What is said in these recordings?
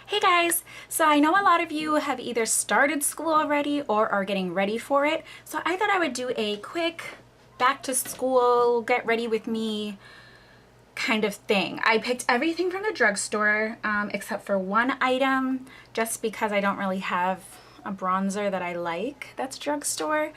Hey guys! So I know a lot of you have either started school already or are getting ready for it. So I thought I would do a quick back to school, get ready with me kind of thing. I picked everything from the drugstore except for one item just because I don't really have a bronzer that I like that's drugstore.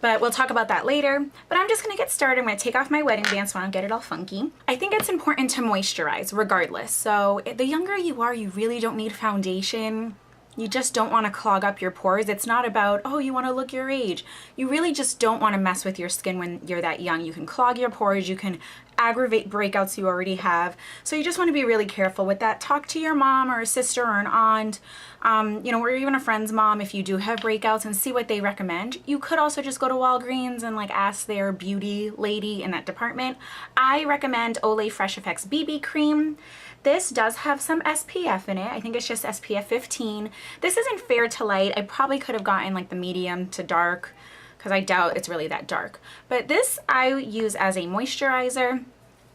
But we'll talk about that later. But I'm just gonna get started. I'm gonna take off my wedding band so I don't get it all funky. I think it's important to moisturize regardless. So the younger you are, you really don't need foundation. You just don't want to clog up your pores. It's not about, oh, you want to look your age. You really just don't want to mess with your skin when you're that young. You can clog your pores, you can aggravate breakouts you already have. So you just want to be really careful with that. Talk to your mom or a sister or an aunt, or even a friend's mom if you do have breakouts, and see what they recommend. You could also just go to Walgreens and ask their beauty lady in that department. I recommend Olay Fresh Effects BB Cream. This does have some SPF in it. I think it's just SPF 15. This isn't fair to light. I probably could have gotten the medium to dark because I doubt it's really that dark. But this I use as a moisturizer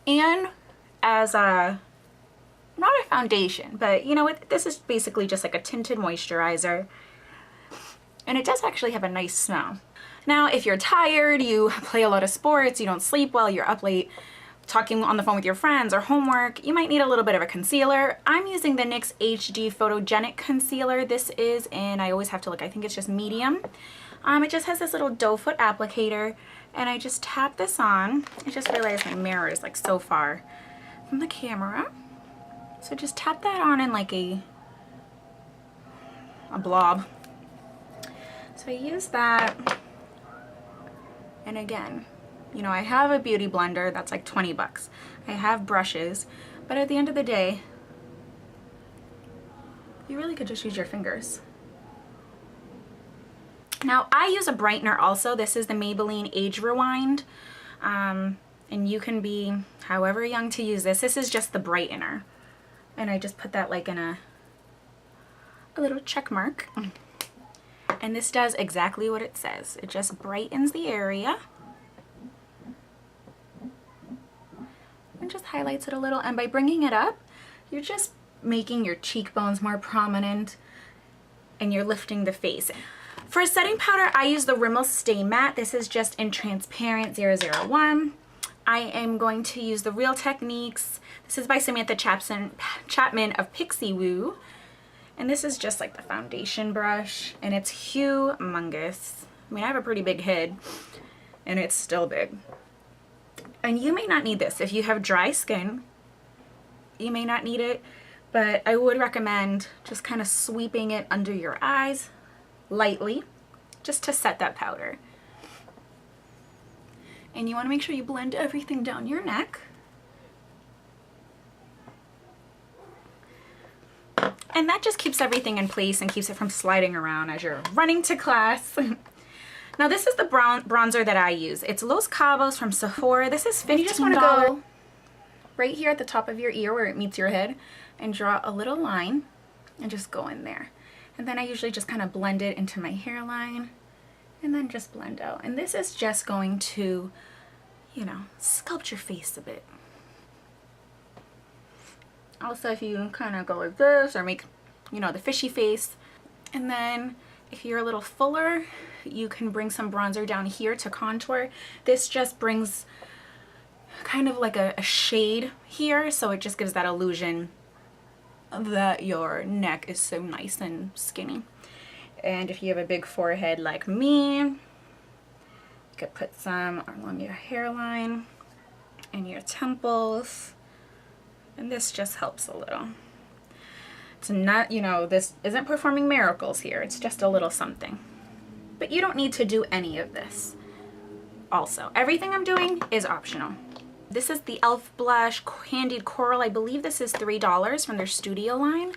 and as a, not a foundation, but this is basically just like a tinted moisturizer. And it does actually have a nice smell. Now, if you're tired, you play a lot of sports, you don't sleep well, you're up late, talking on the phone with your friends or homework, you might need a little bit of a concealer. I'm using the NYX HD Photogenic Concealer. This is in, I always have to look, I think it's just medium. It just has this little doe foot applicator, and I just tap this on. I just realized my mirror is so far from the camera. So just tap that on in a blob. So I use that, and again, I have a beauty blender that's like 20 bucks. I have brushes, but at the end of the day, you really could just use your fingers. Now, I use a brightener also. This is the Maybelline Age Rewind, and you can be however young to use this. This is just the brightener, and I just put that in a little check mark, and this does exactly what it says. It just brightens the area and just highlights it a little, and by bringing it up, you're just making your cheekbones more prominent and you're lifting the face. For a setting powder, I use the Rimmel Stay Matte. This is just in Transparent 001. I am going to use the Real Techniques. This is by Samantha Chapman of Pixie Woo. And this is just the foundation brush, and it's humongous. I mean, I have a pretty big head, and it's still big. And you may not need this. If you have dry skin, you may not need it, but I would recommend just kind of sweeping it under your eyes lightly, just to set that powder. And you want to make sure you blend everything down your neck. And that just keeps everything in place and keeps it from sliding around as you're running to class. Now, this is the bronzer that I use. It's Los Cabos from Sephora. This is $15. You just want to go right here at the top of your ear where it meets your head and draw a little line and just go in there. And then I usually just kind of blend it into my hairline and then just blend out. And this is just going to, sculpt your face a bit. Also, if you kind of go like this or make, the fishy face. And then if you're a little fuller, you can bring some bronzer down here to contour. This just brings kind of like a shade here, so it just gives that illusion that your neck is so nice and skinny. And if you have a big forehead like me, you could put some along your hairline and your temples, and this just helps a little. It's not, this isn't performing miracles here. It's just a little something. But you don't need to do any of this. Also, everything I'm doing is optional. This is the e.l.f. blush Candied Coral. I believe this is $3 from their Studio line.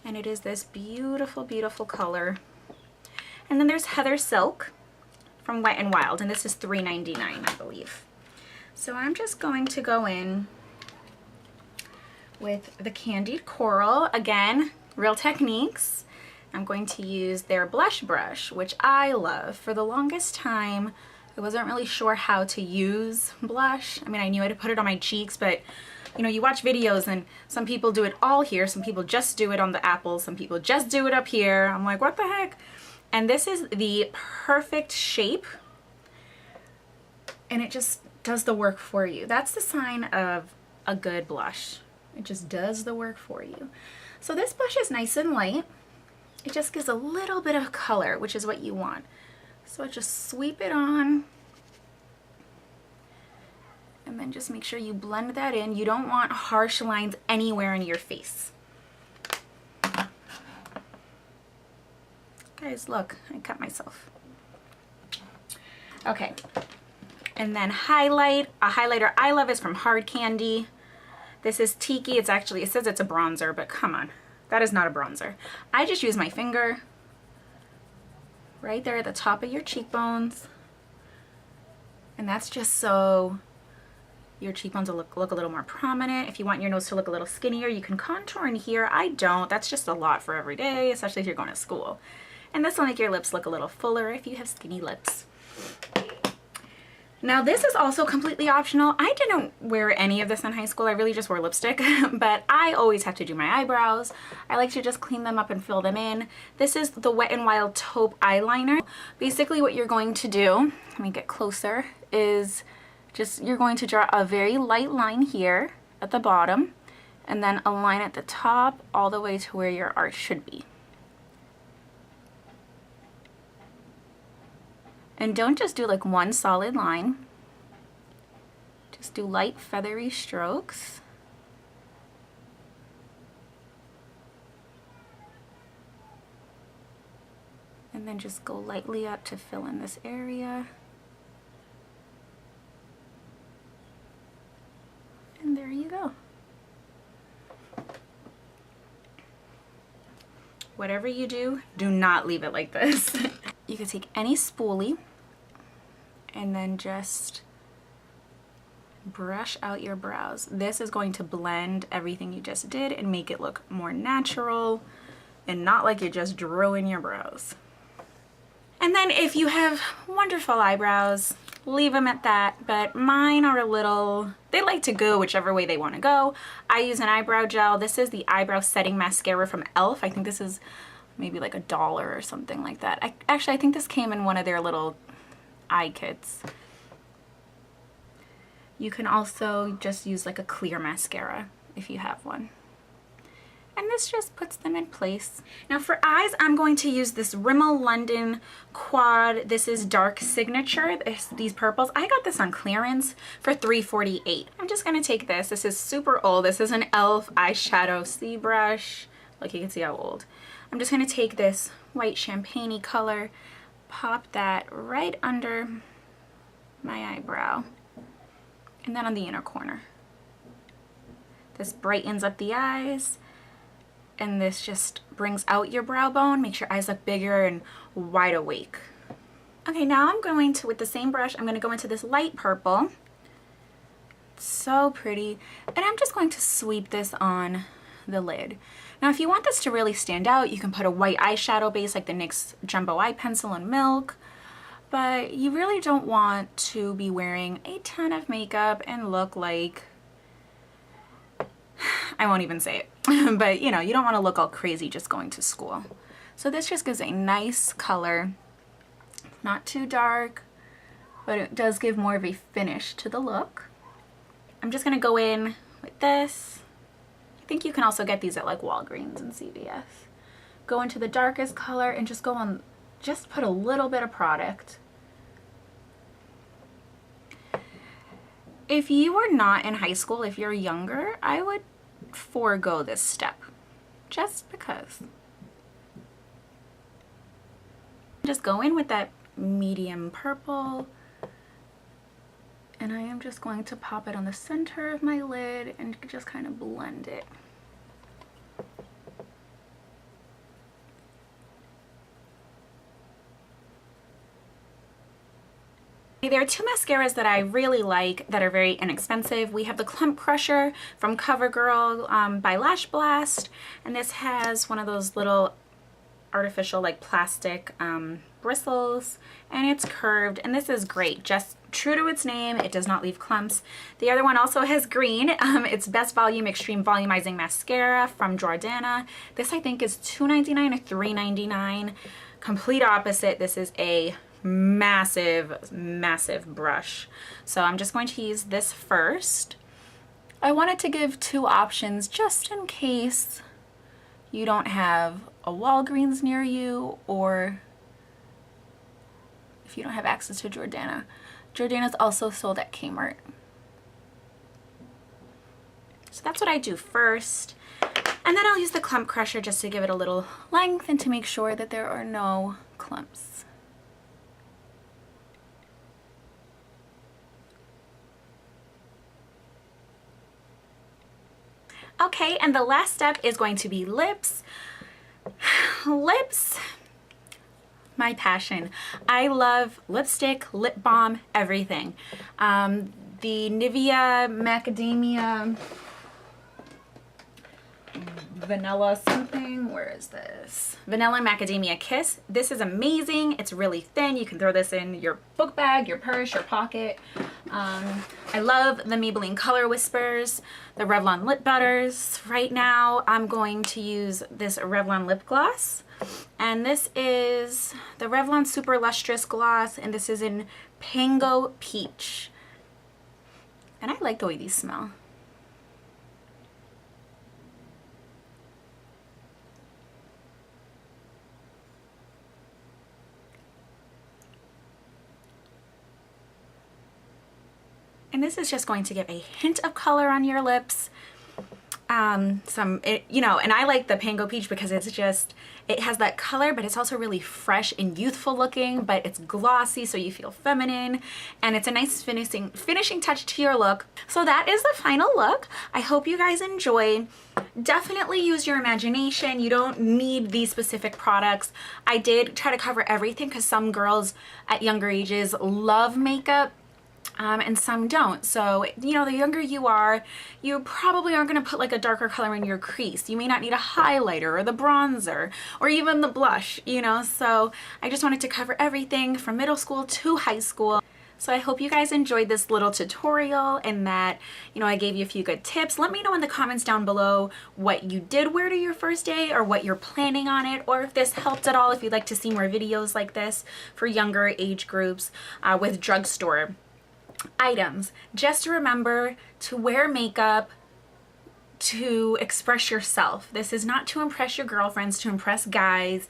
And it is this beautiful, beautiful color. And then there's Heather Silk from Wet n Wild, and this is $3.99, I believe. So I'm just going to go in with the Candied Coral. Again, Real Techniques. I'm going to use their blush brush, which I love. For the longest time, I wasn't really sure how to use blush. I mean, I knew I had to put it on my cheeks, but You know, you watch videos and some people do it all here, some people just do it on the apples, some people just do it up here. I'm like, what the heck? And this is the perfect shape, and it just does the work for you. That's the sign of a good blush. It just does the work for you. So this blush is nice and light. It just gives a little bit of color, which is what you want. So I just sweep it on. And then just make sure you blend that in. You don't want harsh lines anywhere in your face. Guys, look, I cut myself. Okay. And then highlight. A highlighter I love is from Hard Candy. This is Tiki. It's actually, it says it's a bronzer, but come on. That is not a bronzer. I just use my finger right there at the top of your cheekbones. And that's just so your cheekbones will look a little more prominent. If you want your nose to look a little skinnier, you can contour in here. I don't. That's just a lot for every day, especially if you're going to school. And this will make your lips look a little fuller if you have skinny lips. Now this is also completely optional. I didn't wear any of this in high school. I really just wore lipstick, but I always have to do my eyebrows. I like to just clean them up and fill them in. This is the Wet n Wild Taupe eyeliner. Basically what you're going to do, let me get closer, is just you're going to draw a very light line here at the bottom and then a line at the top all the way to where your art should be. And don't just do like one solid line. Just do light feathery strokes. And then just go lightly up to fill in this area. And there you go. Whatever you do, do not leave it like this. You can take any spoolie and then just brush out your brows. This is going to blend everything you just did and make it look more natural and not like you just drew in your brows. And then if you have wonderful eyebrows, leave them at that, but mine are a little, they like to go whichever way they want to go. I use an eyebrow gel. This is the eyebrow setting mascara from e.l.f. I think this is maybe like $1 or something like that. I think this came in one of their little eye kits. You can also just use like a clear mascara if you have one. And this just puts them in place. Now for eyes, I'm going to use this Rimmel London Quad. This is Dark Signature, these purples. I got this on clearance for $3.48. I'm just gonna take this. This is super old. This is an e.l.f. eyeshadow C brush. Look, you can see how old. I'm just gonna take this white champagne-y color, pop that right under my eyebrow, and then on the inner corner. This brightens up the eyes, and this just brings out your brow bone, makes your eyes look bigger and wide awake. Okay, now I'm going to, with the same brush, I'm going to go into this light purple. It's so pretty. And I'm just going to sweep this on the lid. Now, if you want this to really stand out, you can put a white eyeshadow base like the NYX Jumbo Eye Pencil in Milk. But you really don't want to be wearing a ton of makeup and look like, I won't even say it, but you know, you don't want to look all crazy just going to school. So this just gives a nice color, not too dark, but it does give more of a finish to the look. I'm just going to go in with this. I think you can also get these at like Walgreens and CVS. Go into the darkest color and just go on, just put a little bit of product. If you were not in high school, if you're younger, I would forego this step just because. Just go in with that medium purple, and I am just going to pop it on the center of my lid and just kind of blend it. There are two mascaras that I really like that are very inexpensive. We have the Clump Crusher from CoverGirl by Lash Blast, and this has one of those little artificial like plastic bristles, and it's curved, and this is great. Just true to its name, it does not leave clumps. The other one also has green. It's Best Volume Extreme Volumizing Mascara from Jordana. This I think is $2.99 or $3.99. Complete opposite. This is a massive, massive brush. So I'm just going to use this first. I wanted to give two options just in case you don't have a Walgreens near you, or if you don't have access to Jordana. Jordana's also sold at Kmart. So that's what I do first. And then I'll use the clump crusher just to give it a little length and to make sure that there are no clumps. Okay, and the last step is going to be lips. Lips, my passion. I love lipstick, lip balm, everything. The Nivea Macadamia Vanilla something, where is this? Vanilla Macadamia Kiss. This is amazing. It's really thin. You can throw this in your book bag, your purse, your pocket. I love the Maybelline Color Whispers, the Revlon Lip Butters. Right now I'm going to use this Revlon lip gloss, and this is the Revlon Super Lustrous Gloss, and this is in Pango Peach. And I like the way these smell. And this is just going to give a hint of color on your lips. You know, and I like the Pango Peach because it's just, it has that color, but it's also really fresh and youthful looking, but it's glossy, so you feel feminine, and it's a nice finishing touch to your look. So that is the final look. I hope you guys enjoyed. Definitely use your imagination. You don't need these specific products. I did try to cover everything because some girls at younger ages love makeup. And some don't. So, you know, the younger you are, you probably aren't going to put like a darker color in your crease. You may not need a highlighter or the bronzer or even the blush, you know. So I just wanted to cover everything from middle school to high school. So I hope you guys enjoyed this little tutorial and that, you know, I gave you a few good tips. Let me know in the comments down below what you did wear to your first day or what you're planning on it, or if this helped at all, if you'd like to see more videos like this for younger age groups with drugstore items. Just remember to wear makeup to express yourself. This is not to impress your girlfriends, to impress guys.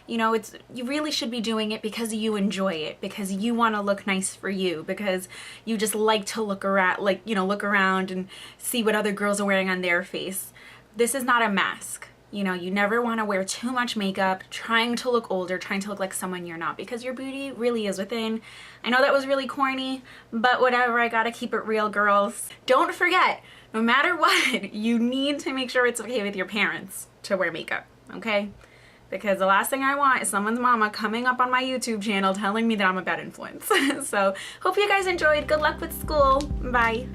You know, you really should be doing it because you enjoy it, because you want to look nice for you, because you just like to look around, like, you know, look around and see what other girls are wearing on their face. This is not a mask. You know, you never want to wear too much makeup, trying to look older, trying to look like someone you're not, because your beauty really is within. I know that was really corny, but whatever, I gotta keep it real, girls. Don't forget, no matter what, you need to make sure it's okay with your parents to wear makeup, okay? Because the last thing I want is someone's mama coming up on my YouTube channel telling me that I'm a bad influence. So, hope you guys enjoyed. Good luck with school. Bye.